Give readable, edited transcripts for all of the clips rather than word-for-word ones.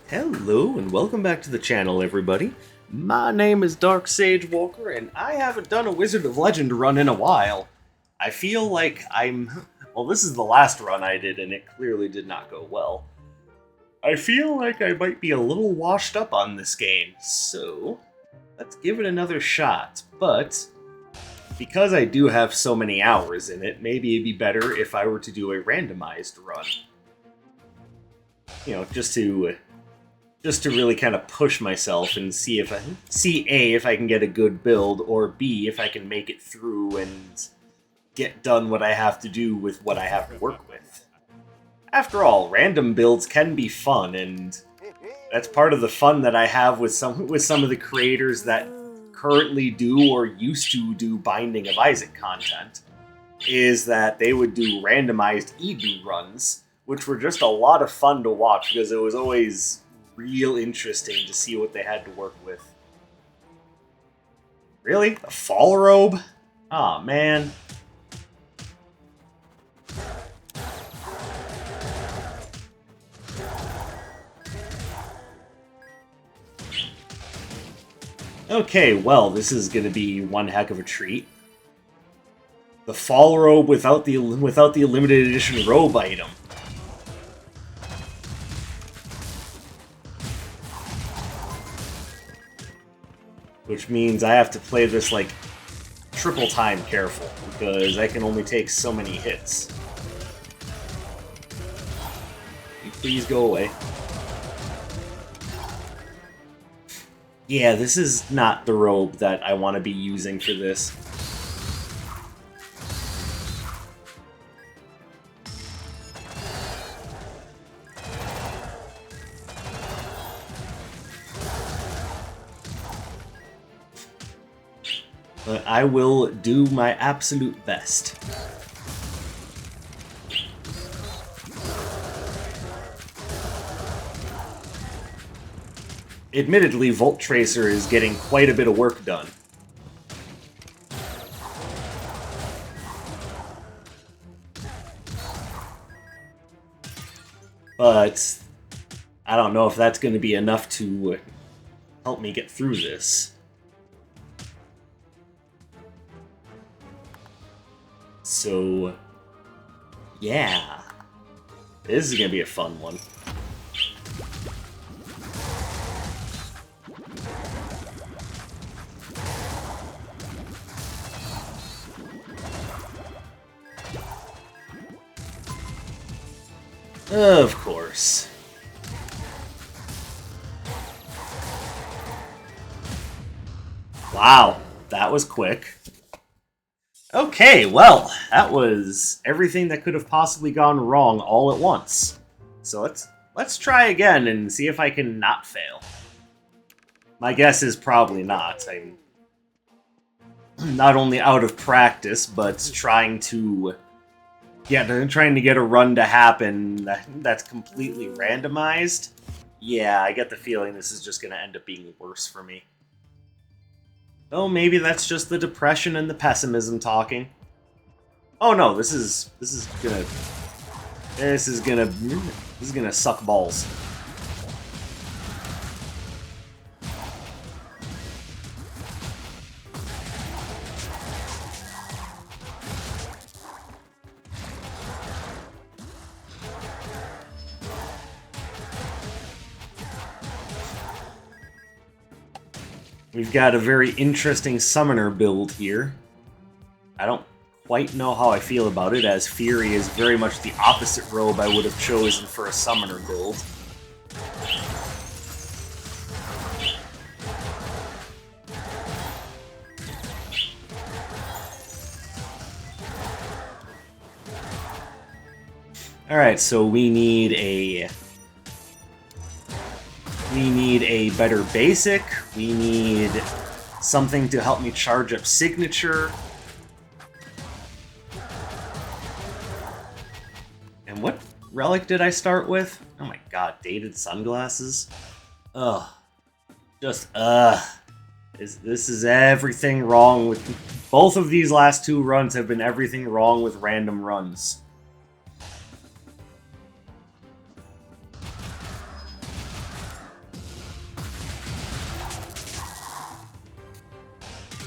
Hello and welcome back to the channel, everybody. My name is Dark Sage Walker, and I haven't done a Wizard of Legend run in a while. I feel like well, this is the last run I did, and it clearly did not go well. I feel like I might be a little washed up on this game, so let's give it another shot. But because I do have so many hours in it, maybe it'd be better if I were to do a randomized run. You know, just to really kind of push myself and see if if I can get a good build, or B, if I can make it through and get done what I have to do with what I have to work with. After all, random builds can be fun, and that's part of the fun that I have with some of the creators that currently do or used to do Binding of Isaac content, is that they would do randomized Eden runs, which were just a lot of fun to watch because it was always real interesting to see what they had to work with. Really? A fall robe? Aw, man. Okay, well, this is gonna be one heck of a treat. The fall robe without the limited edition robe item. Which means I have to play this, like, triple time careful, because I can only take so many hits. Please go away. Yeah, this is not the robe that I want to be using for this. But I will do my absolute best. Admittedly, Volt Tracer is getting quite a bit of work done. But I don't know if that's going to be enough to help me get through this. So, yeah. This is going to be a fun one. Of course. Wow, that was quick. Okay, well, that was everything that could have possibly gone wrong all at once. So let's try again and see if I can not fail. My guess is probably not. I'm not only out of practice, but trying to get a run to happen that's completely randomized. Yeah, I get the feeling this is just going to end up being worse for me. Oh, maybe that's just the depression and the pessimism talking. Oh no, this is gonna suck balls. We've got a very interesting summoner build here. I don't quite know how I feel about it, as Fury is very much the opposite robe I would have chosen for a summoner build. Alright, so we need a better basic. We need something to help me charge up signature. And what relic did I start with? Oh my god, dated sunglasses? Ugh. Just, This is everything wrong with... Both of these last two runs have been everything wrong with random runs.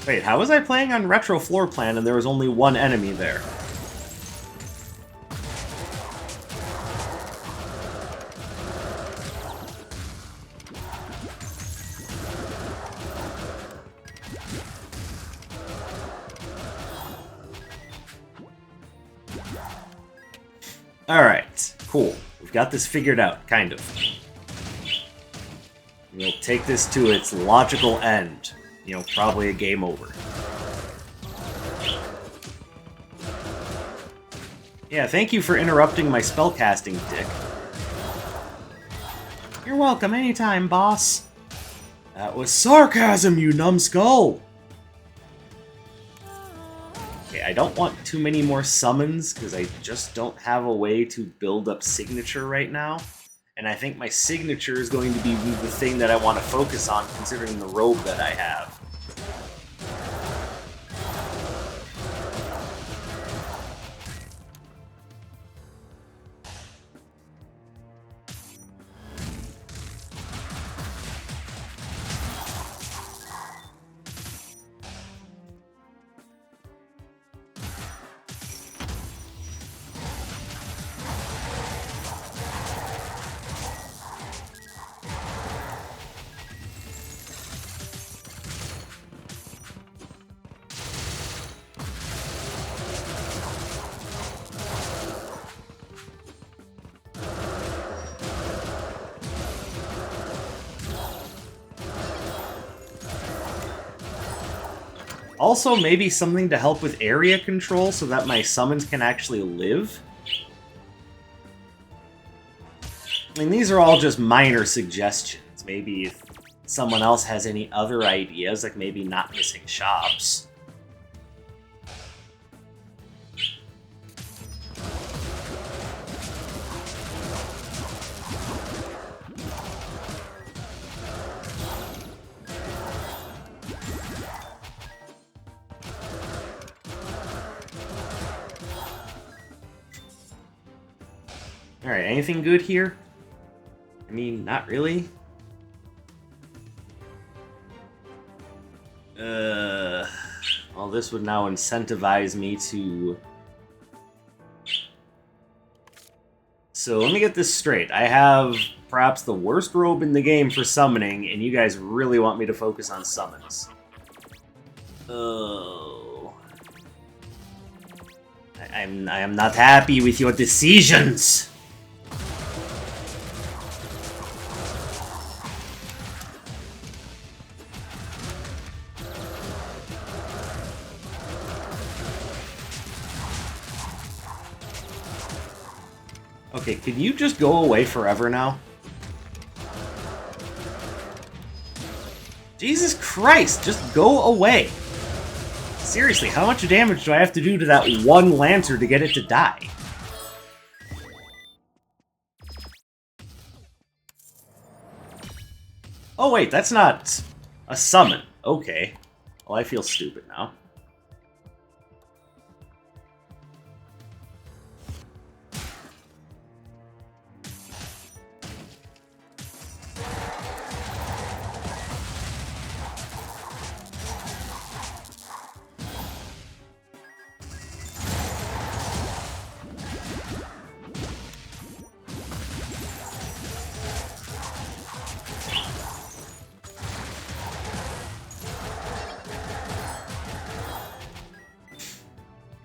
Wait, how was I playing on Retro Floor Plan and there was only one enemy there? Alright, cool. We've got this figured out, kind of. We'll take this to its logical end. You know, probably a game over. Yeah, thank you for interrupting my spellcasting, Dick. You're welcome anytime, boss. That was sarcasm, you numbskull! Okay, I don't want too many more summons, because I just don't have a way to build up signature right now. And I think my signature is going to be the thing that I want to focus on, considering the robe that I have. Also, maybe something to help with area control so that my summons can actually live? I mean, these are all just minor suggestions. Maybe if someone else has any other ideas, like maybe not missing shops. Alright, anything good here? I mean, not really. Well, this would now incentivize me to... So, let me get this straight. I have perhaps the worst robe in the game for summoning, and you guys really want me to focus on summons. Oh... I am not happy with your decisions! Okay, can you just go away forever now? Jesus Christ, just go away! Seriously, how much damage do I have to do to that one Lancer to get it to die? Oh wait, that's not a summon. Okay. Well, I feel stupid now.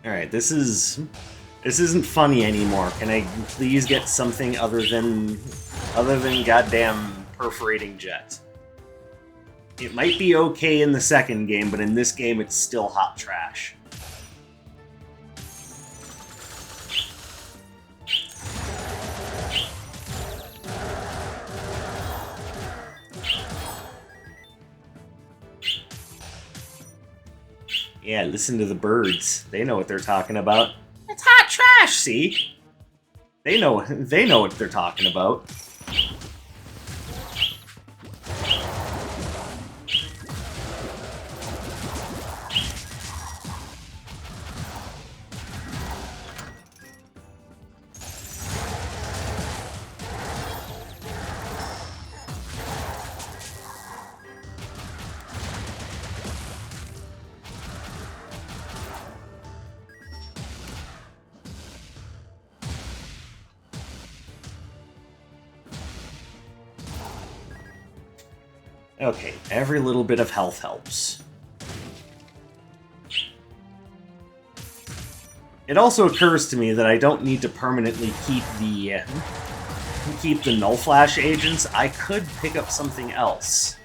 Alright, this isn't funny anymore. Can I please get something other than goddamn perforating jet? It might be okay in the second game, but in this game it's still hot trash. Yeah, listen to the birds. They know what they're talking about. It's hot trash, see? They know what they're talking about. Okay, every little bit of health helps. It also occurs to me that I don't need to permanently keep the Null Flash agents. I could pick up something else.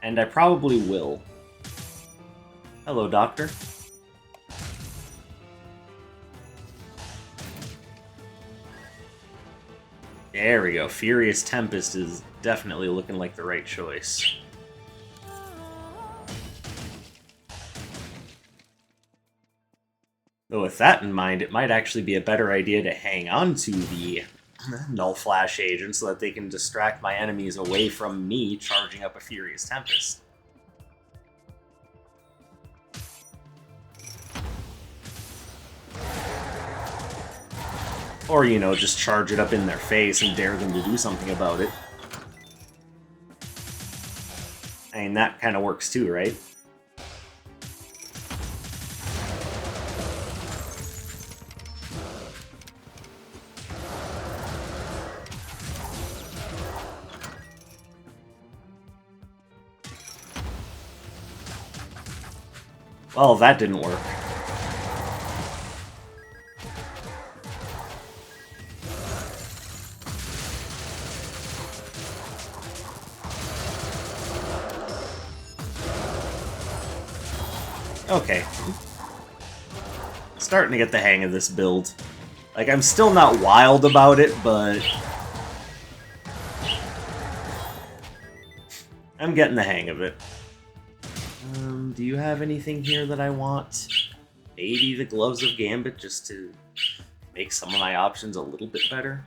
And I probably will. Hello, Doctor. There we go. Furious Tempest is definitely looking like the right choice. Though with that in mind, it might actually be a better idea to hang on to the Null Flash agent so that they can distract my enemies away from me charging up a Furious Tempest. Or, you know, just charge it up in their face and dare them to do something about it. I mean, that kind of works too, right? Well, that didn't work. Okay. Starting to get the hang of this build. Like, I'm still not wild about it, but I'm getting the hang of it. Do you have anything here that I want? Maybe the Gloves of Gambit, just to make some of my options a little bit better?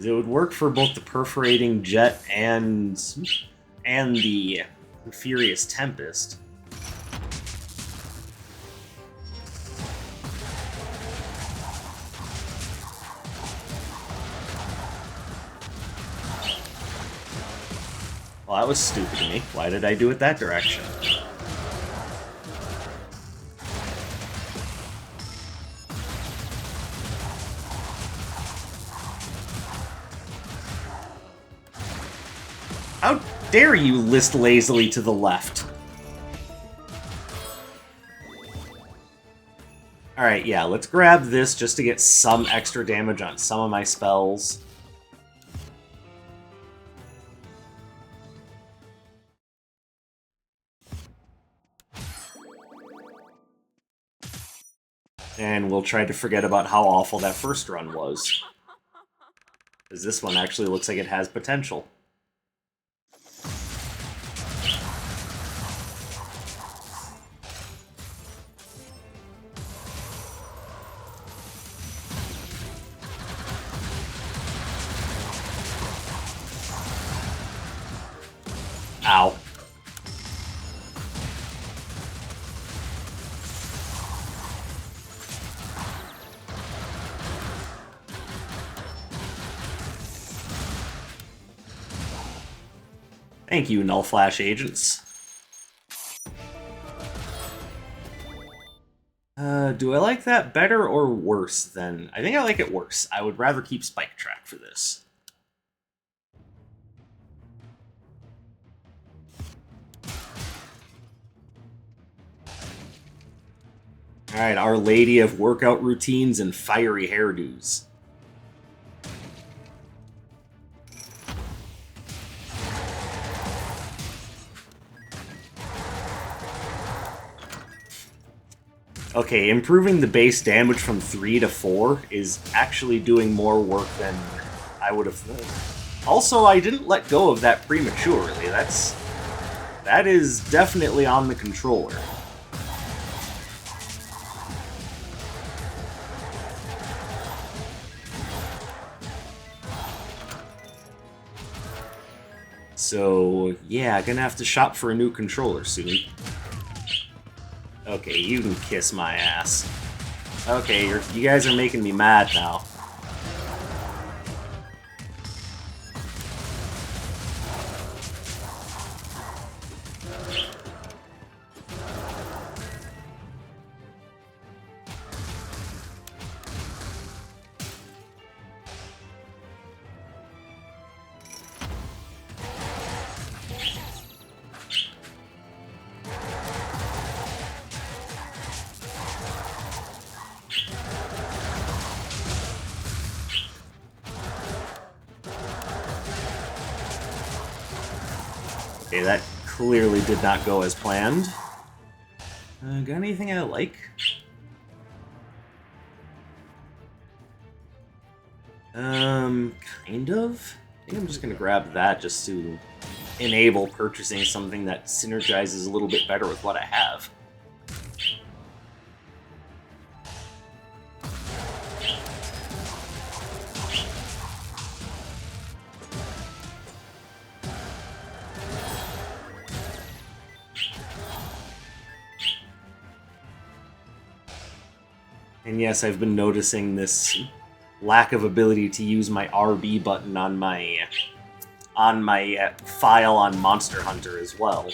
It would work for both the Perforating Jet and the Furious Tempest. Well, that was stupid of me. Why did I do it that direction? How dare you list lazily to the left? Alright, yeah, let's grab this just to get some extra damage on some of my spells. And we'll try to forget about how awful that first run was. Because this one actually looks like it has potential. Ow. Thank you, Null Flash agents. Do I like that better or worse than... I think I like it worse. I would rather keep Spike Track for this. Alright, Our Lady of Workout Routines and Fiery Hairdos. Okay, improving the base damage from 3 to 4 is actually doing more work than I would have thought. Also, I didn't let go of that prematurely. That is definitely on the controller. So, yeah, gonna have to shop for a new controller soon. Okay, you can kiss my ass. Okay, you guys are making me mad now. Okay, that clearly did not go as planned. Got anything I like? Kind of. I think I'm just gonna grab that just to enable purchasing something that synergizes a little bit better with what I have. And yes, I've been noticing this lack of ability to use my RB button on my file on Monster Hunter as well.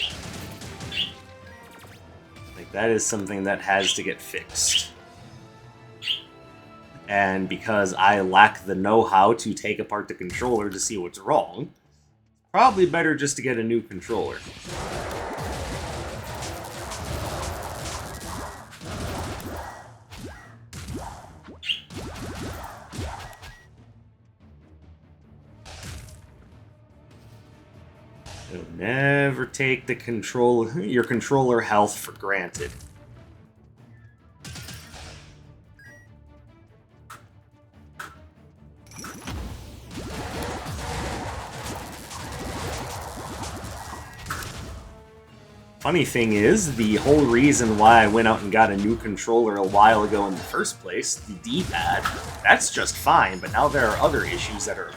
Like, that is something that has to get fixed. And because I lack the know-how to take apart the controller to see what's wrong, probably better just to get a new controller. Never take your controller health for granted. Funny thing is, the whole reason why I went out and got a new controller a while ago in the first place, the D-pad, that's just fine, but now there are other issues that are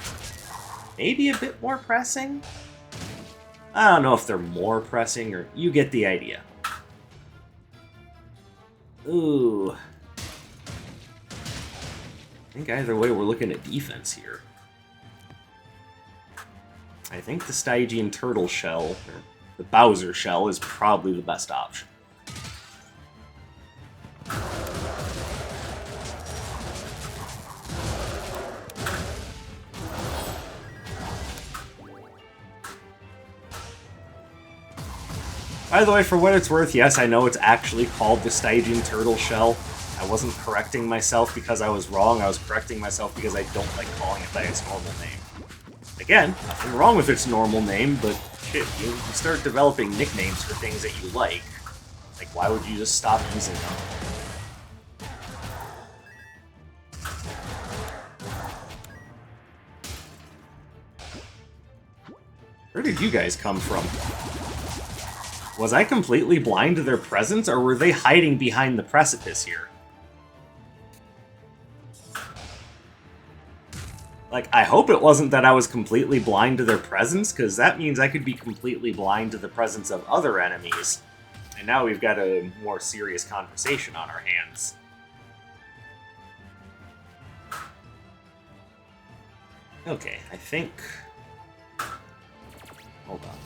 maybe a bit more pressing? I don't know if they're more pressing, or you get the idea. Ooh. I think either way we're looking at defense here. I think the Stygian Turtle Shell, or the Bowser Shell, is probably the best option. By the way, for what it's worth, yes, I know it's actually called the Stygian Turtle Shell. I wasn't correcting myself because I was wrong, I was correcting myself because I don't like calling it by its normal name. Again, nothing wrong with its normal name, but shit, you start developing nicknames for things that you like. Like, why would you just stop using them? Where did you guys come from? Was I completely blind to their presence, or were they hiding behind the precipice here? Like, I hope it wasn't that I was completely blind to their presence, because that means I could be completely blind to the presence of other enemies. And now we've got a more serious conversation on our hands. Okay, I think... Hold on.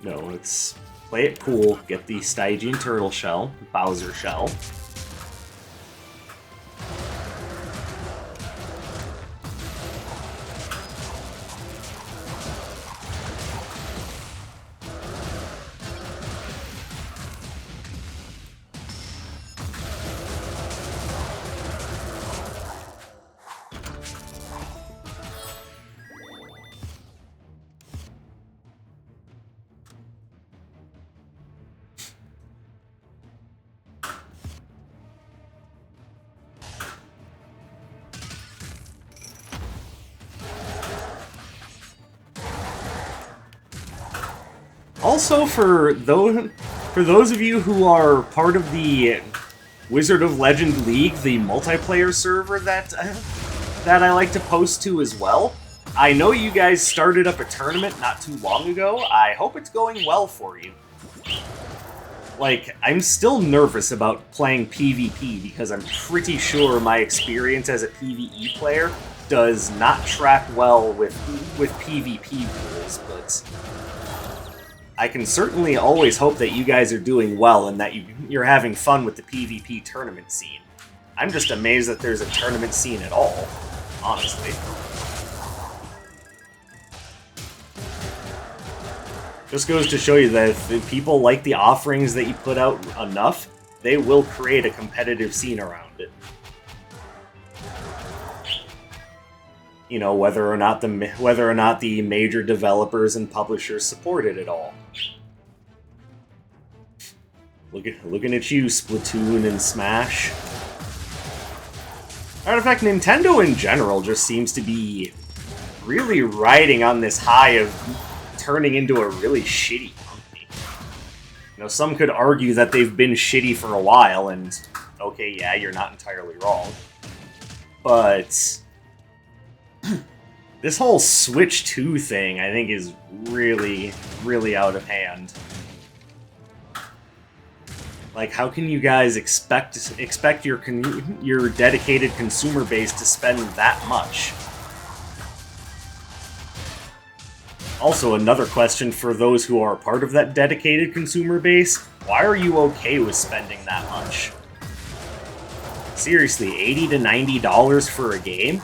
No, let's play it cool, get the Stygian Turtle Shell, Bowser Shell. Also, for those of you who are part of the Wizard of Legend League, the multiplayer server that I like to post to as well, I know you guys started up a tournament not too long ago. I hope it's going well for you. Like, I'm still nervous about playing PvP because I'm pretty sure my experience as a PvE player does not track well with PvP rules, but I can certainly always hope that you guys are doing well and that you're having fun with the PvP tournament scene. I'm just amazed that there's a tournament scene at all, honestly. Just goes to show you that if people like the offerings that you put out enough, they will create a competitive scene around it. you know, whether or not the major developers and publishers support it at all. Looking at you, Splatoon and Smash. Matter of fact, Nintendo in general just seems to be really riding on this high of turning into a really shitty company. You know, some could argue that they've been shitty for a while, and okay, yeah, you're not entirely wrong. But this whole Switch 2 thing, I think, is really, really out of hand. Like, how can you guys expect your dedicated consumer base to spend that much? Also, another question for those who are part of that dedicated consumer base, why are you okay with spending that much? Seriously, $80 to $90 for a game?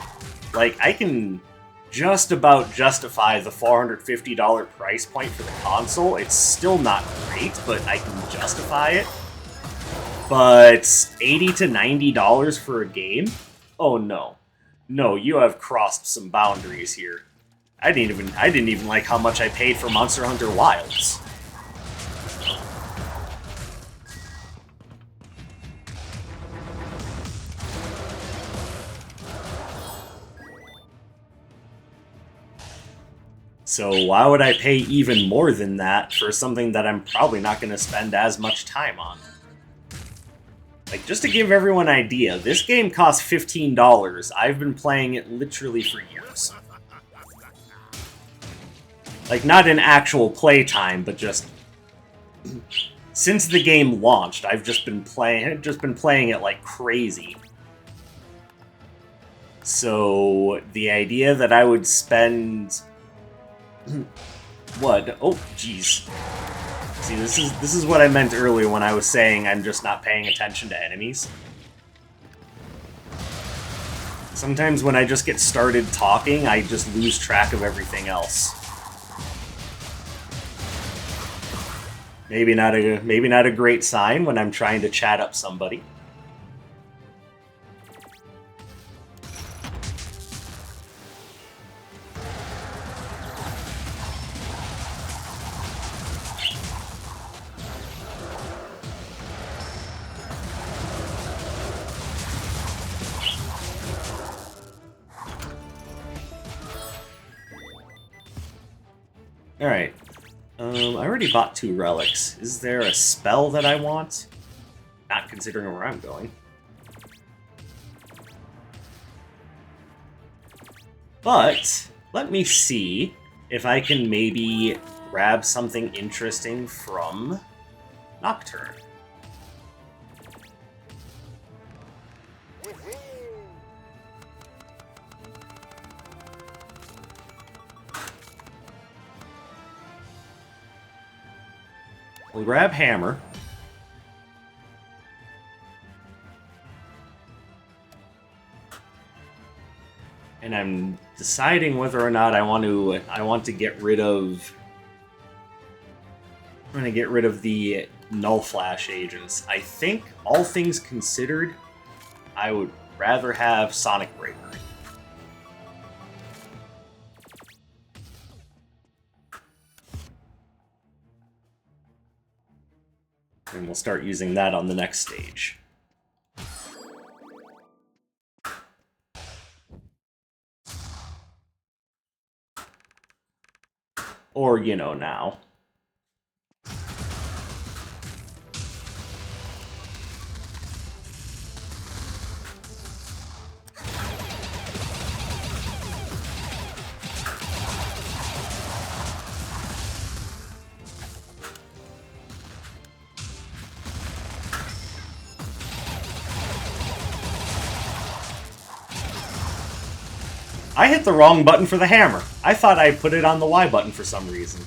Like, I can just about justify the $450 price point for the console. It's still not great, but I can justify it. But $80 to $90 for a game? Oh no. No, you have crossed some boundaries here. I didn't even like how much I paid for Monster Hunter Wilds. So why would I pay even more than that for something that I'm probably not going to spend as much time on? Like, just to give everyone an idea, this game costs $15. I've been playing it literally for years. Like, not in actual playtime, but just since the game launched, I've just been playing it like crazy. So the idea that I would spend what? Oh, jeez. See, this is what I meant earlier when I was saying I'm just not paying attention to enemies. Sometimes when I just get started talking, I just lose track of everything else. Maybe not a great sign when I'm trying to chat up somebody. Alright. I already bought 2 relics. Is there a spell that I want? Not considering where I'm going. But, let me see if I can maybe grab something interesting from Nocturne. We'll grab Hammer. And I'm deciding whether or not I want to get rid of I'm going to get rid of the Null Flash agents. I think, all things considered, I would rather have Sonic Breaker. And we'll start using that on the next stage. Or, you know, now. I hit the wrong button for the hammer. I thought I put it on the Y button for some reason.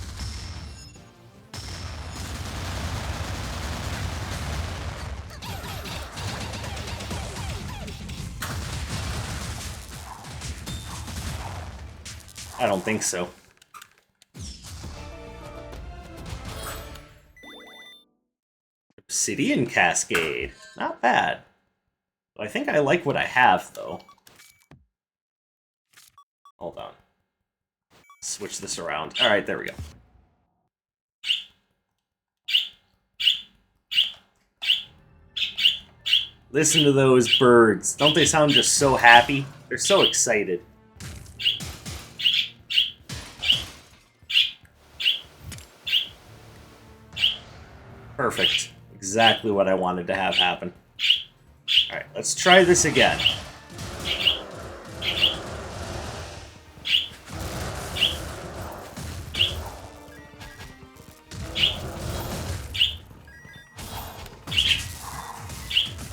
I don't think so. Obsidian Cascade. Not bad. I think I like what I have, though. Hold on. Switch this around. Alright, there we go. Listen to those birds. Don't they sound just so happy? They're so excited. Perfect. Exactly what I wanted to have happen. Alright, let's try this again.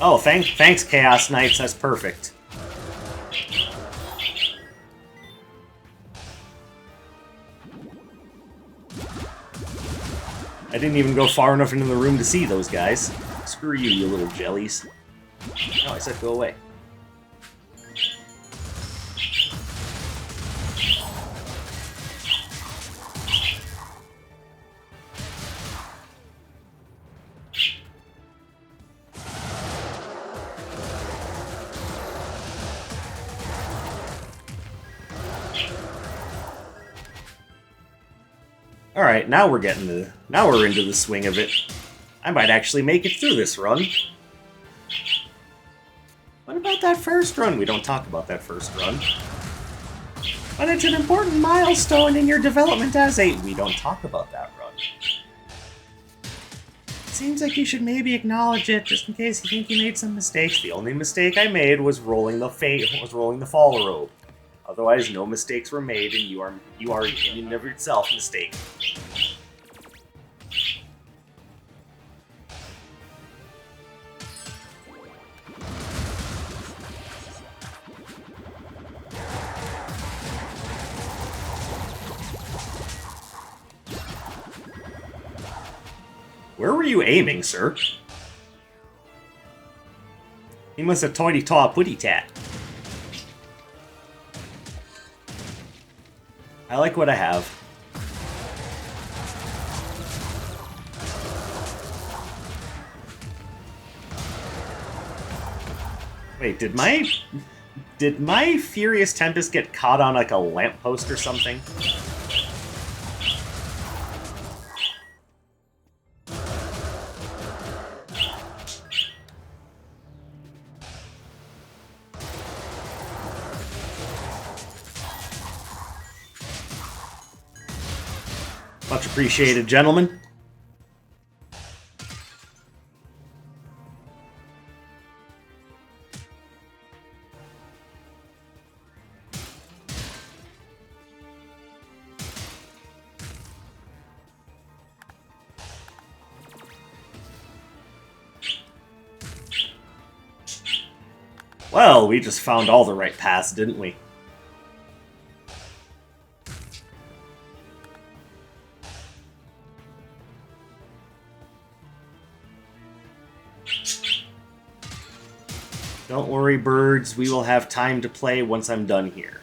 Oh, thanks, Chaos Knights. That's perfect. I didn't even go far enough into the room to see those guys. Screw you, you little jellies. Oh, I said go away. Alright, now we're into the swing of it. I might actually make it through this run. What about that first run? We don't talk about that first run. But it's an important milestone in your development as a... We don't talk about that run. Seems like you should maybe acknowledge it, just in case you think you made some mistakes. The only mistake I made was rolling the fall robe. Otherwise, no mistakes were made, and you are in and of itself mistaken. Where were you aiming, sir? He must have toity-taw putty-tat. I like what I have. Wait, did my Furious Tempest get caught on like a lamppost or something? Much appreciated, gentlemen. Well, we just found all the right paths, didn't we? Don't worry, birds. We will have time to play once I'm done here.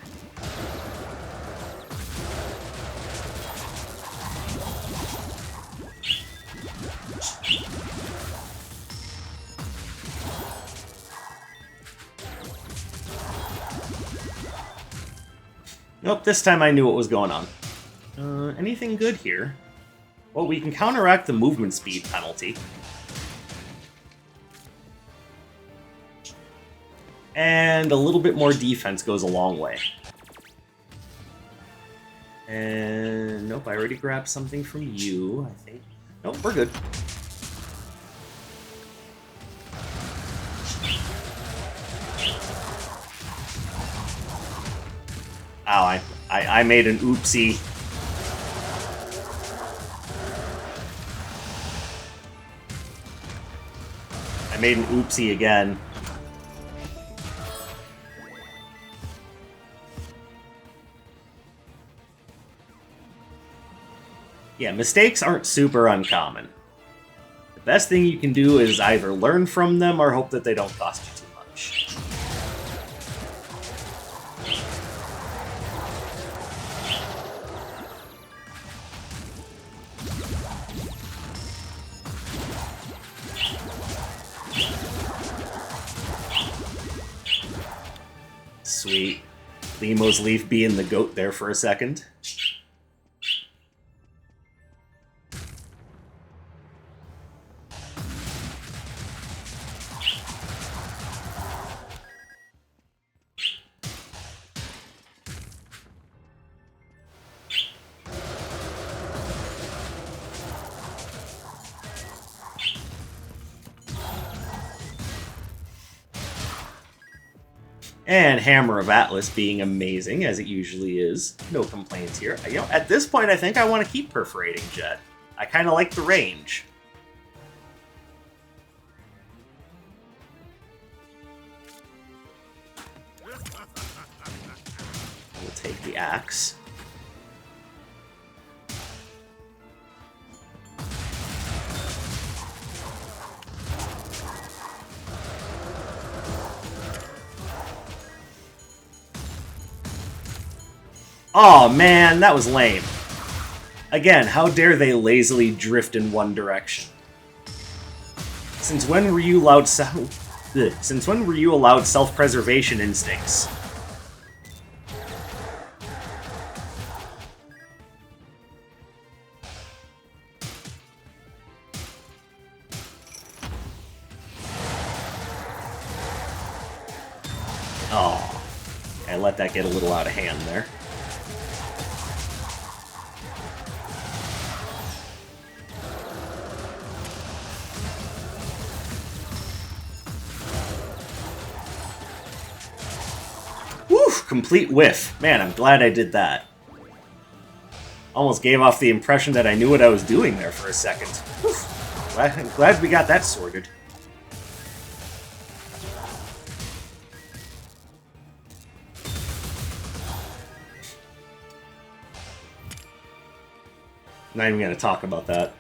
Nope, this time I knew what was going on. Anything good here? Well, we can counteract the movement speed penalty. And a little bit more defense goes a long way. And nope, I already grabbed something from you, I think. Nope, we're good. Ow, I made an oopsie. I made an oopsie again. Yeah, mistakes aren't super uncommon. The best thing you can do is either learn from them or hope that they don't cost you too much. Sweet. Limo's Leaf being the goat there for a second. And Hammer of Atlas being amazing, as it usually is. No complaints here. You know, at this point, I think I want to keep Perforating Jet. I kind of like the range. We'll take the axe. Oh man, that was lame. Again, how dare they lazily drift in one direction? Since when were you allowed self-preservation instincts? Oh, I let that get a little out of hand there. Complete whiff. Man, I'm glad I did that. Almost gave off the impression that I knew what I was doing there for a second. I'm glad we got that sorted. Not even going to talk about that.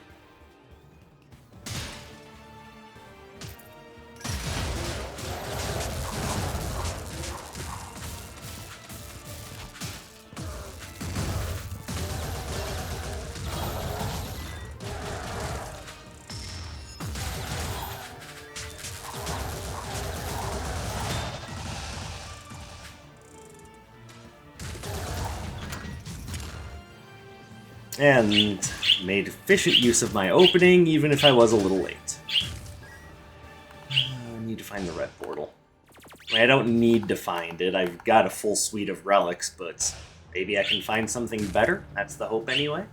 And made efficient use of my opening, even if I was a little late. I need to find the red portal. I don't need to find it. I've got a full suite of relics, but maybe I can find something better? That's the hope anyway.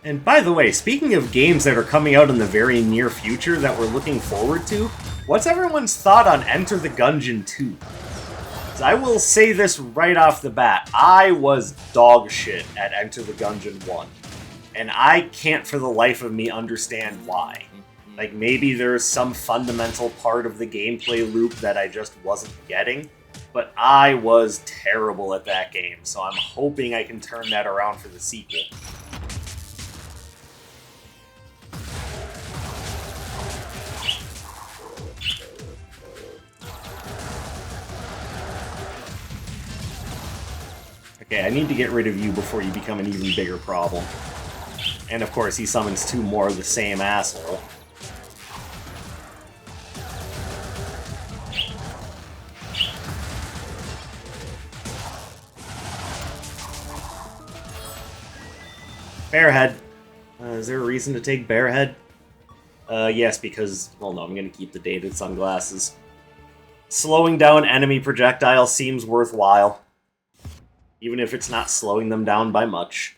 And by the way, speaking of games that are coming out in the very near future that we're looking forward to, what's everyone's thought on Enter the Gungeon 2? I will say this right off the bat, I was dog shit at Enter the Gungeon 1. And I can't for the life of me understand why. Like, maybe there's some fundamental part of the gameplay loop that I just wasn't getting, but I was terrible at that game, so I'm hoping I can turn that around for the sequel. Okay, I need to get rid of you before you become an even bigger problem. And of course, he summons two more of the same asshole. Bearhead. Is there a reason to take Bearhead? Yes, because... well, no, I'm going to keep the dated sunglasses. Slowing down enemy projectiles seems worthwhile. Even if it's not slowing them down by much.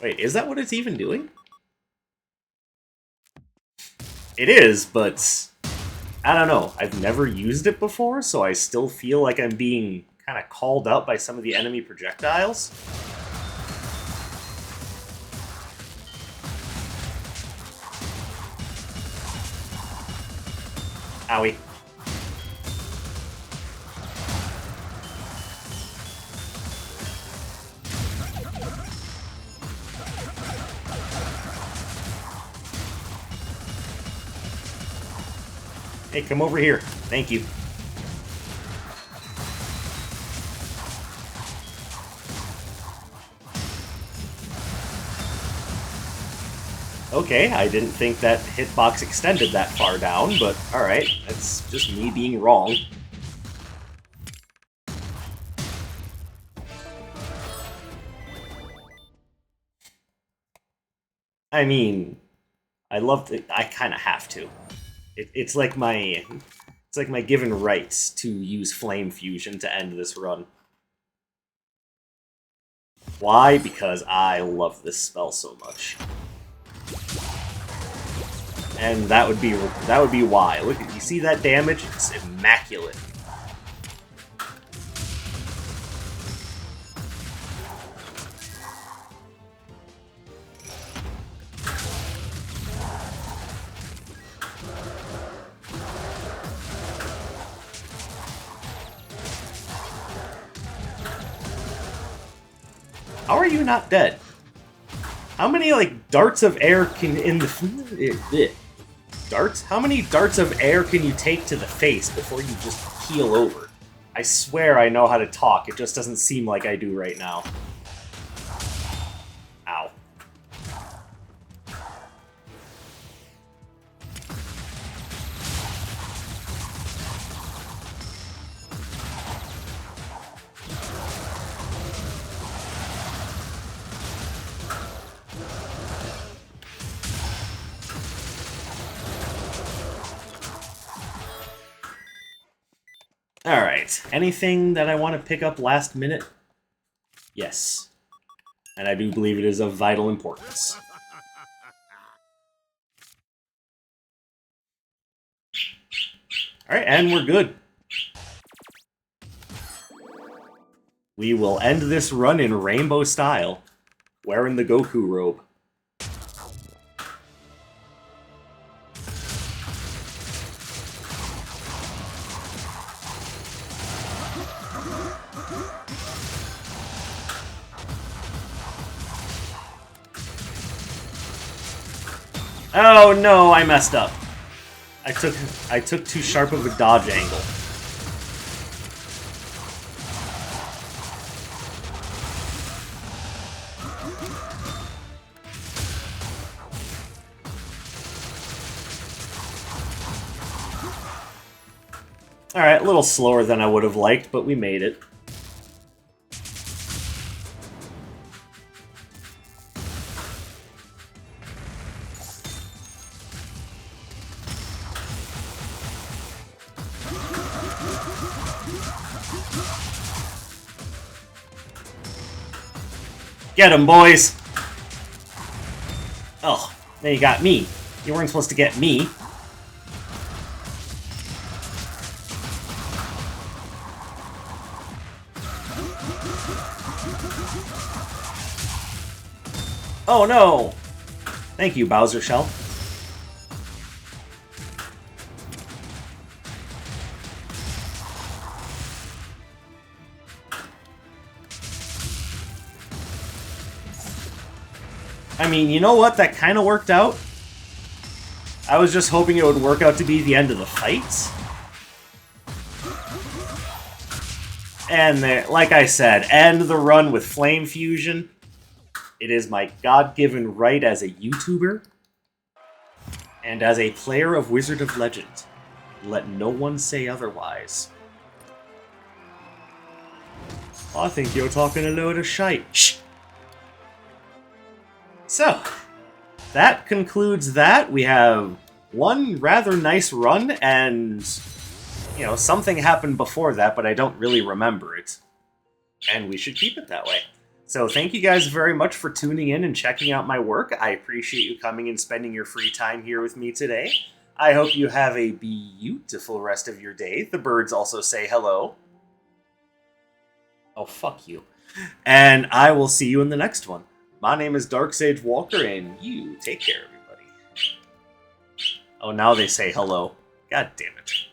Wait, is that what it's even doing? It is, but... I don't know. I've never used it before, so I still feel like I'm being kind of called out by some of the enemy projectiles. Owie. Hey, come over here. Thank you. Okay, I didn't think that hitbox extended that far down, but alright, that's just me being wrong. I mean, I love to, I kind of have to. It's like my given rights to use Flame Fusion to end this run. Why? Because I love this spell so much. And that would be why. Look, you see that damage? It's immaculate. How are you not dead? How many, like, darts of air can in the... Darts? How many darts of air can you take to the face before you just keel over? I swear I know how to talk, it just doesn't seem like I do right now. Ow. Alright, anything that I want to pick up last minute? Yes. And I do believe it is of vital importance. Alright, and we're good. We will end this run in rainbow style, wearing the Goku robe. Oh no, I messed up. I took too sharp of a dodge angle. Alright, a little slower than I would have liked, but we made it. Get him, boys! Oh, now you got me. You weren't supposed to get me. Oh no! Thank you, Bowser Shell. I mean, you know what? That kind of worked out. I was just hoping it would work out to be the end of the fight. And there, like I said, end the run with Flame Fusion. It is my God-given right as a YouTuber and as a player of Wizard of Legend. Let no one say otherwise. I think you're talking a load of shite. Shh! So, that concludes that. We have one rather nice run, and, you know, something happened before that, but I don't really remember it. And we should keep it that way. So thank you guys very much for tuning in and checking out my work. I appreciate you coming and spending your free time here with me today. I hope you have a beautiful rest of your day. The birds also say hello. Oh, fuck you. And I will see you in the next one. My name is Dark Sage Walker, and you take care, everybody. Oh, now they say hello. God damn it.